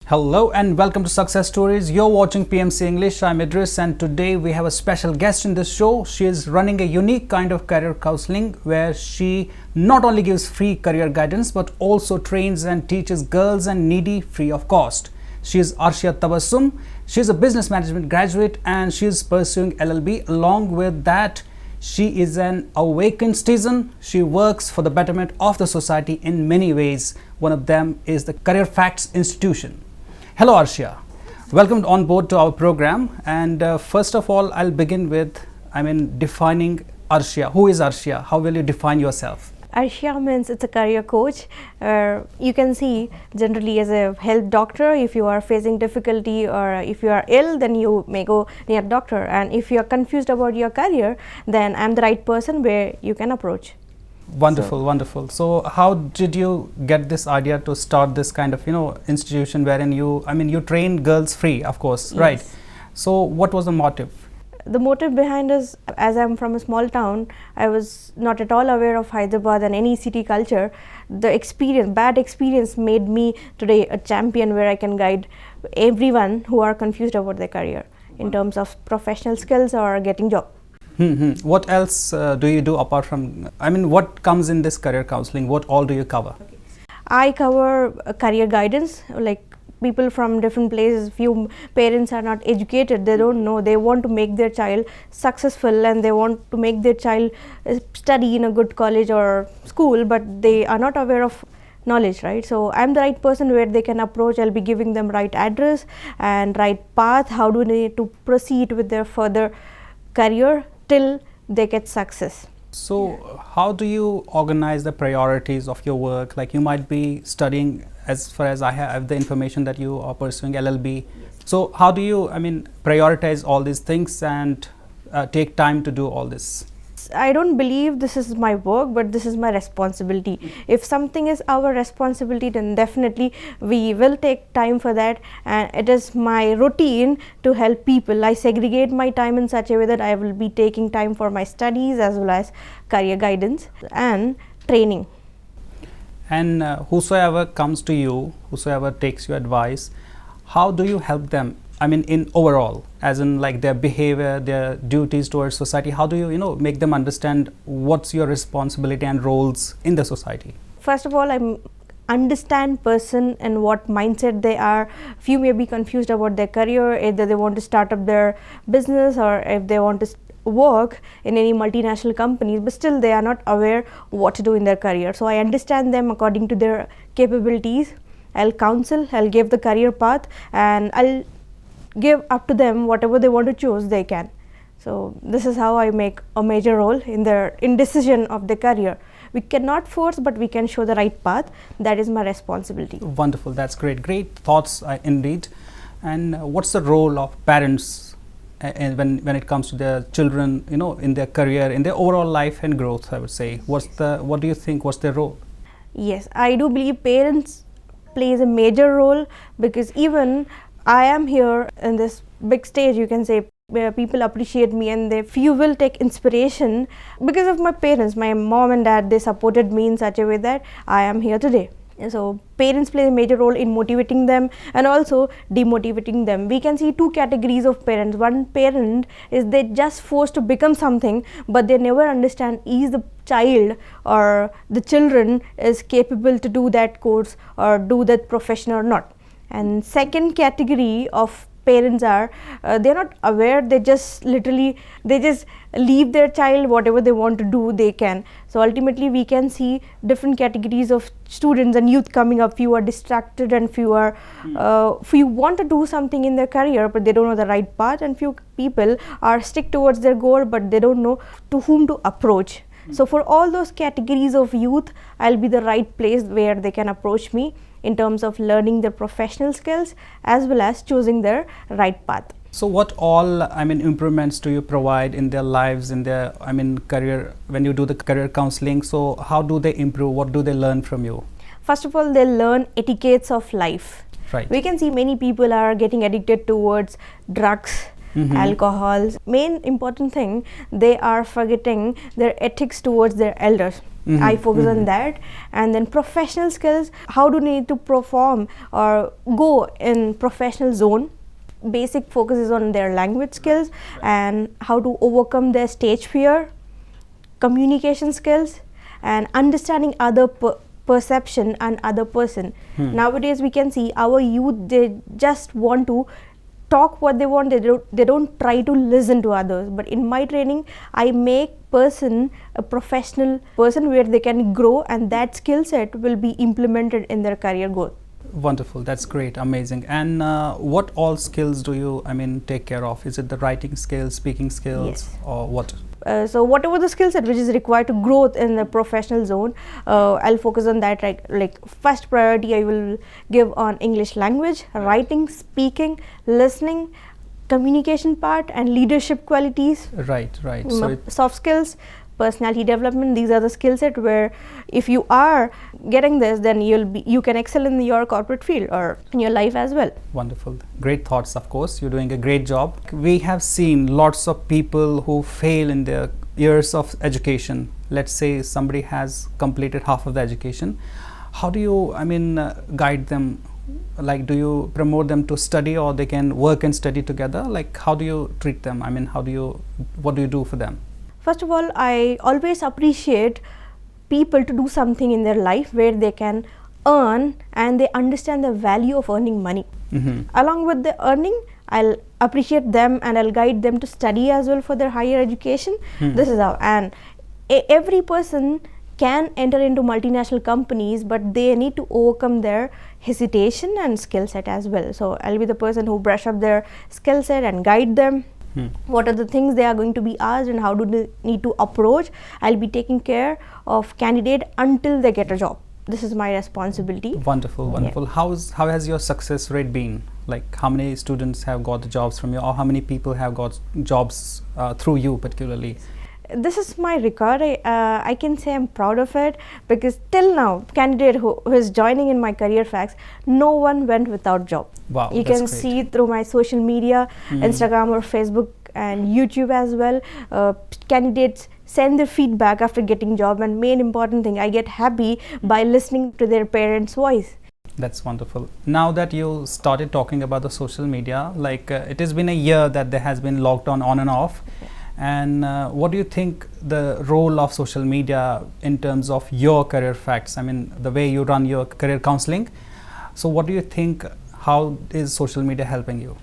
Hello and welcome to Success Stories. You're watching PMC English. I'm Idris and today we have a special guest in this show. She is running a unique kind of career counseling where she not only gives free career guidance but also trains and teaches girls and needy free of cost. She is Arshia Tabassum. She is a business management graduate and she is pursuing LLB. Along with that, she is an awakened citizen. She works for the betterment of the society in many ways. One of them is the Careerfacts institution. Hello Arshia, welcome on board to our program, and first of all I'll begin with defining Arshia. Who is Arshia? How will you define yourself? Arshia means it's a career coach. You can see generally as a health doctor, if you are facing difficulty or if you are ill, then you may go near doctor, and if you are confused about your career, then I'm the right person where you can approach. Wonderful. So how did you get this idea to start this kind of institution wherein you train girls free, of course, yes. Right? So what was the motive? The motive behind is, as I'm from a small town, I was not at all aware of Hyderabad and any city culture. The bad experience made me today a champion where I can guide everyone who are confused about their career in terms of professional skills or getting job. What else do you do apart from, what comes in this career counseling? What all do you cover? I cover career guidance, like people from different places. Few parents are not educated, they don't know, they want to make their child successful and they want to make their child study in a good college or school, but they are not aware of knowledge, right? So I'm the right person where they can approach. I'll be giving them right address and right path, how do they need to proceed with their further career till they get success. So how do you organize the priorities of your work? Like you might be studying, as far as I have the information that you are pursuing LLB. So how do you prioritize all these things and take time to do all this? I don't believe this is my work, but this is my responsibility. If something is our responsibility, then definitely we will take time for that, and it is my routine to help people. I segregate my time in such a way that I will be taking time for my studies as well as career guidance and training. And whosoever comes to you, whosoever takes your advice, how do you help them? In overall, as in like their behavior, their duties towards society, how do you, make them understand what's your responsibility and roles in the society? First of all, I understand person and what mindset they are. Few may be confused about their career, either they want to start up their business or if they want to work in any multinational companies, but still they are not aware what to do in their career. So I understand them according to their capabilities. I'll counsel, I'll give the career path, and I'll give up to them whatever they want to choose, they can. So this is how I make a major role in their indecision of their career. We cannot force, but we can show the right path. That is my responsibility. Wonderful, that's great thoughts indeed. And what's the role of parents when it comes to their children, in their career, in their overall life and growth, I would say? What do you think, what's their role? Yes, I do believe parents plays a major role, because even I am here in this big stage, you can say, where people appreciate me, and few will take inspiration because of my parents. My mom and dad, they supported me in such a way that I am here today. And so parents play a major role in motivating them and also demotivating them. We can see two categories of parents. One parent is they just forced to become something, but they never understand is the child or the children is capable to do that course or do that profession or not. And second category of parents are they're not aware, they just leave their child, whatever they want to do they can. So ultimately we can see different categories of students and youth coming up. Few are distracted and few want to do something in their career but they don't know the right path, and few people are stick towards their goal but they don't know to whom to approach. So for all those categories of youth, I'll be the right place where they can approach me in terms of learning their professional skills as well as choosing their right path. So what all improvements do you provide in their lives, in their career, when you do the career counseling? So how do they improve? What do they learn from you? First of all, they learn etiquettes of life. Right. We can see many people are getting addicted towards drugs, alcohol. Main important thing, they are forgetting their ethics towards their elders. I focus on that. And then professional skills, how do they need to perform or go in professional zone. Basic focus is on their language skills and how to overcome their stage fear, communication skills, and understanding other perception and other person. Nowadays we can see our youth, they just want to talk what they want, they don't try to listen to others. But in my training, I make person a professional person where they can grow, and that skill set will be implemented in their career growth. Wonderful, that's great, amazing. And what all skills do you take care of? Is it the writing skills, speaking skills, Yes. or what? So whatever the skill set which is required to growth in the professional zone, I'll focus on that. Like first priority I will give on English language, writing, speaking, listening, communication part, and leadership qualities. Right. So Soft skills, personality development. These are the skill set where if you are getting this, then you can excel in your corporate field or in your life as well. wonderful, great thoughts. Of course, you're doing a great job. We have seen lots of people who fail in their years of education. Let's say somebody has completed half of the education. How do you guide them? Like, do you promote them to study, or they can work and study together? Like, how do you treat them? What do you do for them? First of all, I always appreciate people to do something in their life where they can earn and they understand the value of earning money. Along with the earning, I'll appreciate them and I'll guide them to study as well for their higher education. This is how, and every person can enter into multinational companies, but they need to overcome their hesitation and skill set as well. So I'll be the person who brush up their skill set and guide them. What are the things they are going to be asked and how do they need to approach. I'll be taking care of candidate until they get a job. This is my responsibility. Wonderful. Yeah. How has your success rate been? Like, how many students have got the jobs from you, or how many people have got jobs through you particularly? This is my record. I can say I'm proud of it, because till now, candidate who is joining in my Careerfacts, no one went without job. Wow, you that's can great. see through my social media, Instagram or Facebook and YouTube as well. Candidates send their feedback after getting job, and main important thing, I get happy by listening to their parents' voice. That's wonderful. Now that you started talking about the social media, like it has been a year that there has been lockdown on and off. And what do you think the role of social media in terms of your career facts? The way you run your career counseling. So what do you think, how is social media helping you?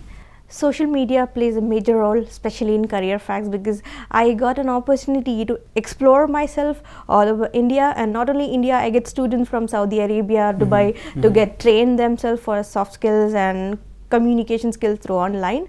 Social media plays a major role, especially in Careerfacts, because I got an opportunity to explore myself all over India, and not only India, I get students from Saudi Arabia, Dubai to get trained themselves for soft skills and communication skills through online.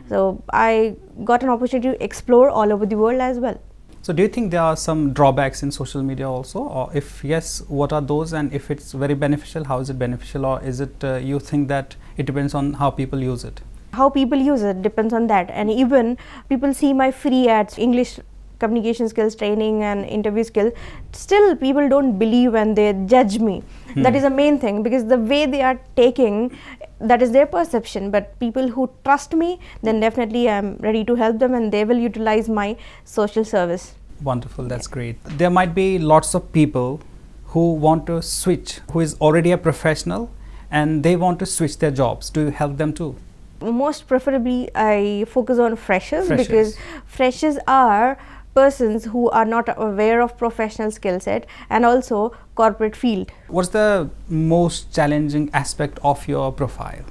So I got an opportunity to explore all over the world as well. So do you think there are some drawbacks in social media also, or if yes, what are those? And if it's very beneficial, how is it beneficial? Or is it you think that it depends on how people use it? How people use it depends on that. And even people see my free ads, English communication skills training and interview skills, still people don't believe and they judge me. That is the main thing, because the way they are taking, that is their perception. But people who trust me, then definitely I'm ready to help them, and they will utilize my social service. Wonderful, that's great. There might be lots of people who want to switch, who is already a professional and they want to switch their jobs. Do you help them too? Most preferably I focus on freshers, because freshers are persons who are not aware of professional skill set and also corporate field. What's the most challenging aspect of your profile?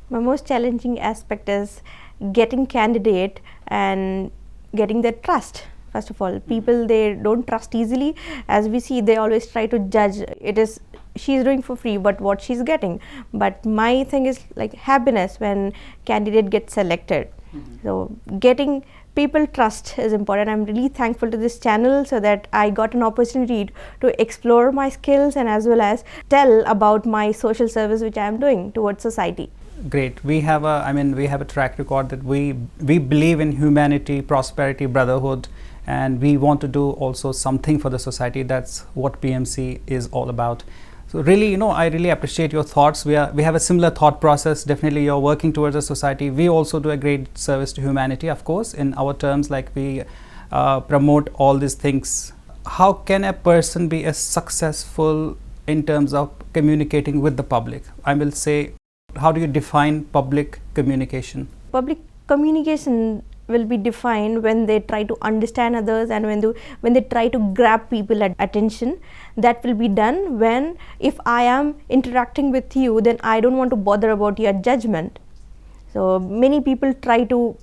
My most challenging aspect is getting candidate and getting their trust. First of all, people, they don't trust easily. As we see, they always try to judge. It is, she's doing for free, but what she's getting. But my thing is like happiness when candidate gets selected. So getting people trust is important. I'm really thankful to this channel, so that I got an opportunity to explore my skills and as well as tell about my social service which I am doing towards society. Great. We have a track record that we believe in humanity, prosperity, brotherhood, and we want to do also something for the society. That's what PMC is all about. So really, I really appreciate your thoughts. We have a similar thought process. Definitely, you're working towards a society. We also do a great service to humanity, of course, in our terms. Like we promote all these things how can a person be as successful in terms of communicating with the public? I will say, how do you define public communication? Public communication will be defined when they try to understand others and when they try to grab people attention. That will be done when, if I am interacting with you, then I don't want to bother about your judgment. So many people try to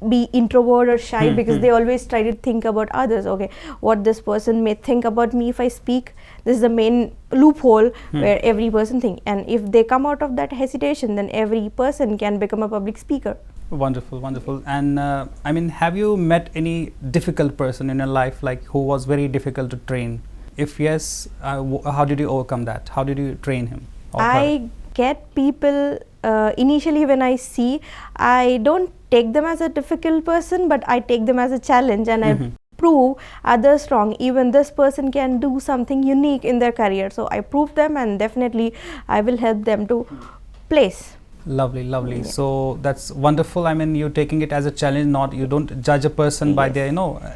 be introvert or shy because they always try to think about others. Okay, what this person may think about me if I speak. This is the main loophole where every person thinks, and if they come out of that hesitation, then every person can become a public speaker. Wonderful, wonderful. And I mean, have you met any difficult person in your life, like who was very difficult to train? If yes, how did you overcome that? How did you train him or her? I get people initially when I see, I don't take them as a difficult person, but I take them as a challenge, and I prove others wrong. Even this person can do something unique in their career. So I prove them, and definitely I will help them to place. Lovely, lovely. So that's wonderful. I mean, you're taking it as a challenge. Not, you don't judge a person by their,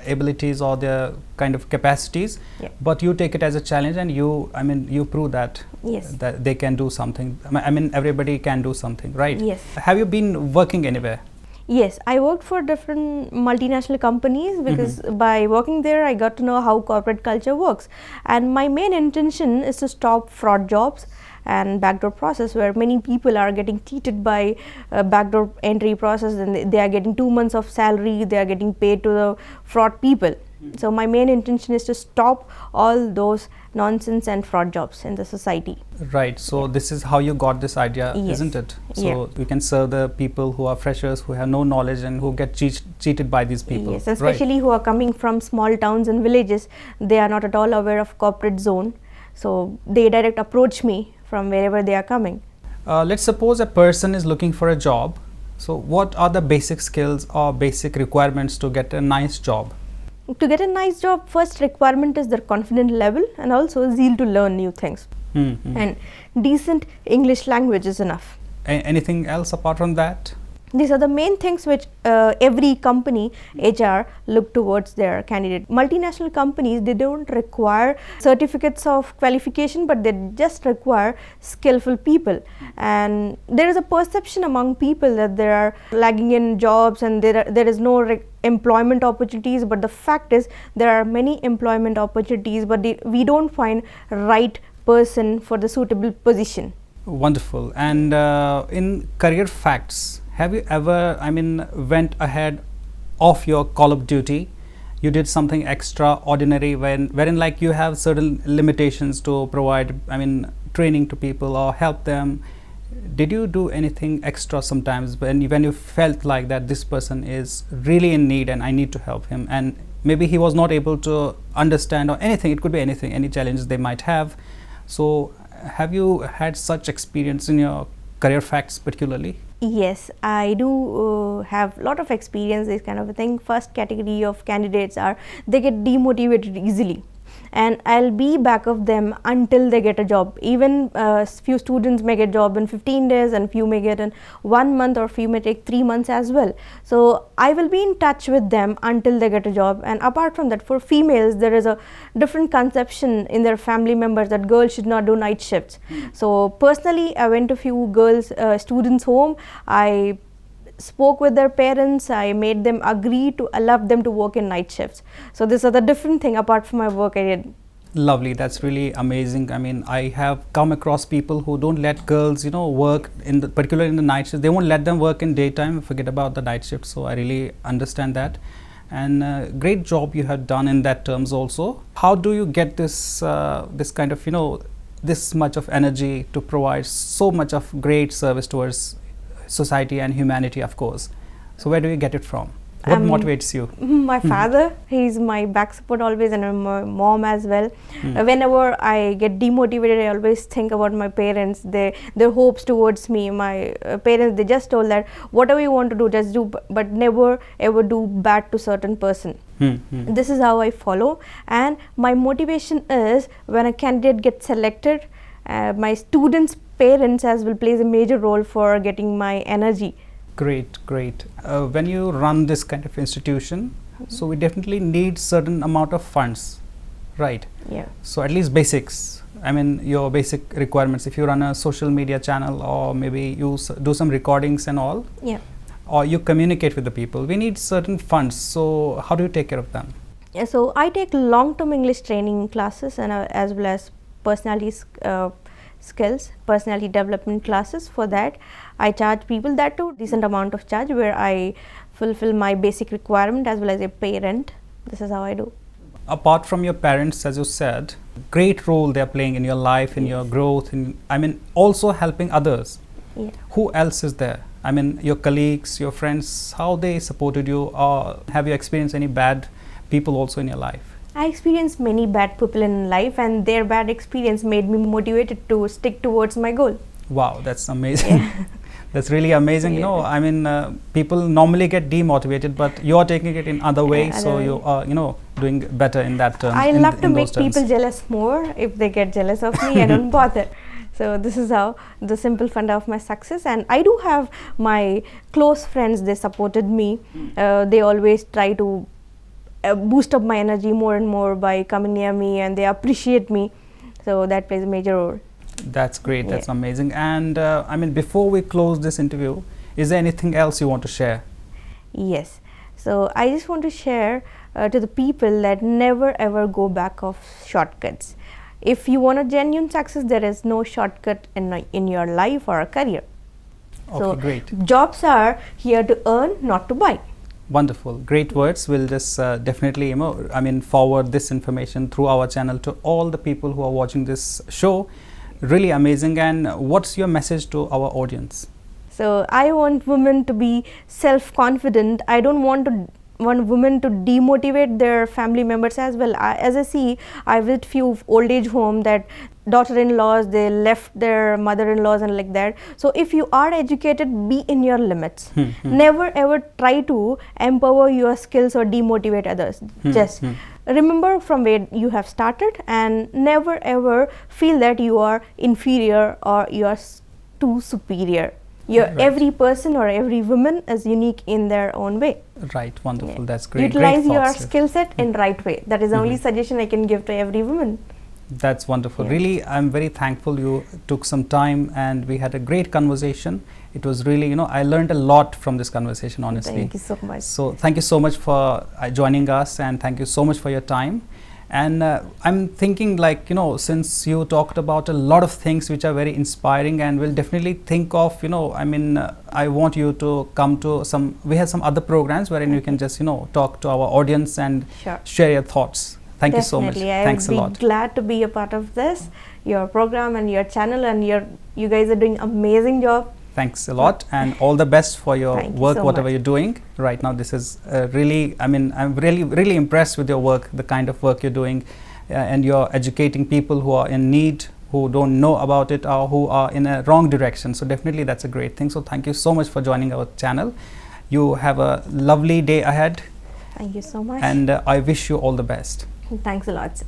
abilities or their kind of capacities, but you take it as a challenge, and you prove that that they can do something. I mean, everybody can do something, right? Yes. Have you been working anywhere? Yes, I worked for different multinational companies because by working there, I got to know how corporate culture works. And my main intention is to stop fraud jobs and backdoor process, where many people are getting cheated by backdoor entry process, and they are getting 2 months of salary, they are getting paid to the fraud people. So my main intention is to stop all those nonsense and fraud jobs in the society. Right. So this is how you got this idea, isn't it? So you can serve the people who are freshers, who have no knowledge, and who get cheated by these people. Yes, especially who are coming from small towns and villages. They are not at all aware of corporate zone. So they direct approach me from wherever they are coming. Let's suppose a person is looking for a job. So what are the basic skills or basic requirements to get a nice job? To get a nice job, first requirement is their confidence level and also zeal to learn new things. And decent English language is enough. Anything else apart from that? These are the main things which every company HR look towards their candidate. Multinational companies, they don't require certificates of qualification, but they just require skillful people. And there is a perception among people that they are lagging in jobs and there is no employment opportunities, but the fact is there are many employment opportunities, but we don't find right person for the suitable position. Wonderful. And in Careerfacts, have you ever, went ahead of your call of duty? You did something extraordinary wherein like you have certain limitations to provide, training to people or help them. Did you do anything extra sometimes when you felt like that this person is really in need and I need to help him, and maybe he was not able to understand or anything? It could be anything, any challenges they might have. So have you had such experience in your Careerfacts particularly? Yes, I do have a lot of experience this kind of a thing. First category of candidates are, they get demotivated easily, and I'll be back of them until they get a job. Even few students may get job in 15 days and few may get in 1 month, or few may take 3 months as well. So I will be in touch with them until they get a job. And apart from that, for females, there is a different conception in their family members that girls should not do night shifts. So personally, I went to few girls students home. I spoke with their parents. I made them agree to allow them to work in night shifts. So these are the different thing apart from my work I did. Lovely. That's really amazing. I have come across people who don't let girls, work particularly in the night shift. They won't let them work in daytime, forget about the night shift. So I really understand that. And great job you have done in that terms also. How do you get this kind of, this much of energy to provide so much of great service towards society and humanity, of course? So where do you get it from? What motivates you? My father, he's my back support always, and my mom as well. Whenever I get demotivated, I always think about my parents, their hopes towards me. My parents, they just told that whatever you want to do, just do, but never ever do bad to certain person. This is how I follow, and my motivation is when a candidate gets selected, my students' parents as well plays a major role for getting my energy. Great, great. When you run this kind of institution, so we definitely need certain amount of funds, Right. Yeah. So at least basics. I mean, your basic requirements. If you run a social media channel, or maybe you do some recordings and all, Yeah. or you communicate with the people, we need certain funds. So how do you take care of them? Yeah, so I take long-term English training classes and as well as personality skills, personality development classes. For that, I charge people that too decent amount of charge, where I fulfill my basic requirement as well as a pay rent. This is how I do. Apart from your parents, as you said, great role they are playing in your life, in your growth, in, I mean, also helping others. Yeah. Who else is there? I mean, your colleagues, your friends, how they supported you, or have you experienced any bad people also in your life? I experienced many bad people in life, and their bad experience made me motivated to stick towards my goal. Wow, that's amazing. Yeah. That's really amazing. Yeah. You know, I mean, people normally get demotivated, but you are taking it in other way, so you are, you know, doing better in that term. I love to make people jealous more. If they get jealous of me, I don't bother. So this is how the simple fund of my success. And I do have my close friends. They supported me. They always try to boost up my energy more and more by coming near me, and they appreciate me. So that plays a major role. That's great. That's amazing. And I mean, before we close this interview, is there anything else you want to share? Yes. So I just want to share to the people that never ever go back of shortcuts. If you want a genuine success, there is no shortcut in your life or a career. Okay, So great. jobs are here to earn, not to buy. Wonderful. Great words. We'll just definitely, you know, I mean, forward this information through our channel to all the people who are watching this show. Really amazing. And what's your message to our audience? So I want women to be self-confident. I don't want women to demotivate their family members as well. As I see, I visit few old age home that daughter-in-laws, they left their mother-in-laws and like that. So if you are educated, be in your limits. Never ever try to empower your skills or demotivate others. Just remember from where you have started, and never ever feel that you are inferior or you are too superior. Every person or every woman is unique in their own way. Right, wonderful. That's great. Utilize great your thoughts. skill set in right way. That is the only suggestion I can give to every woman. That's wonderful. Really, I'm very thankful you took some time and we had a great conversation. It was really, you know, I learned a lot from this conversation, honestly. Thank you so much. So thank you so much for joining us, and thank you so much for your time. And I'm thinking, like, you know, since you talked about a lot of things which are very inspiring, and we'll definitely think of, you know, I mean, I want you to come to we have some other programs wherein you can just, you know, talk to our audience and share your thoughts. Thank you so much. Thanks a lot. I would be glad to be a part of this, your program and your channel, and you guys are doing amazing job. Thanks a lot, and all the best for your work, whatever you're doing right now. This is really, I mean, I'm really impressed with your work, the kind of work you're doing, and you're educating people who are in need, who don't know about it, or who are in a wrong direction. So definitely that's a great thing. So thank you so much for joining our channel. You have a lovely day ahead. Thank you so much. And I wish you all the best. Thanks a lot, sir.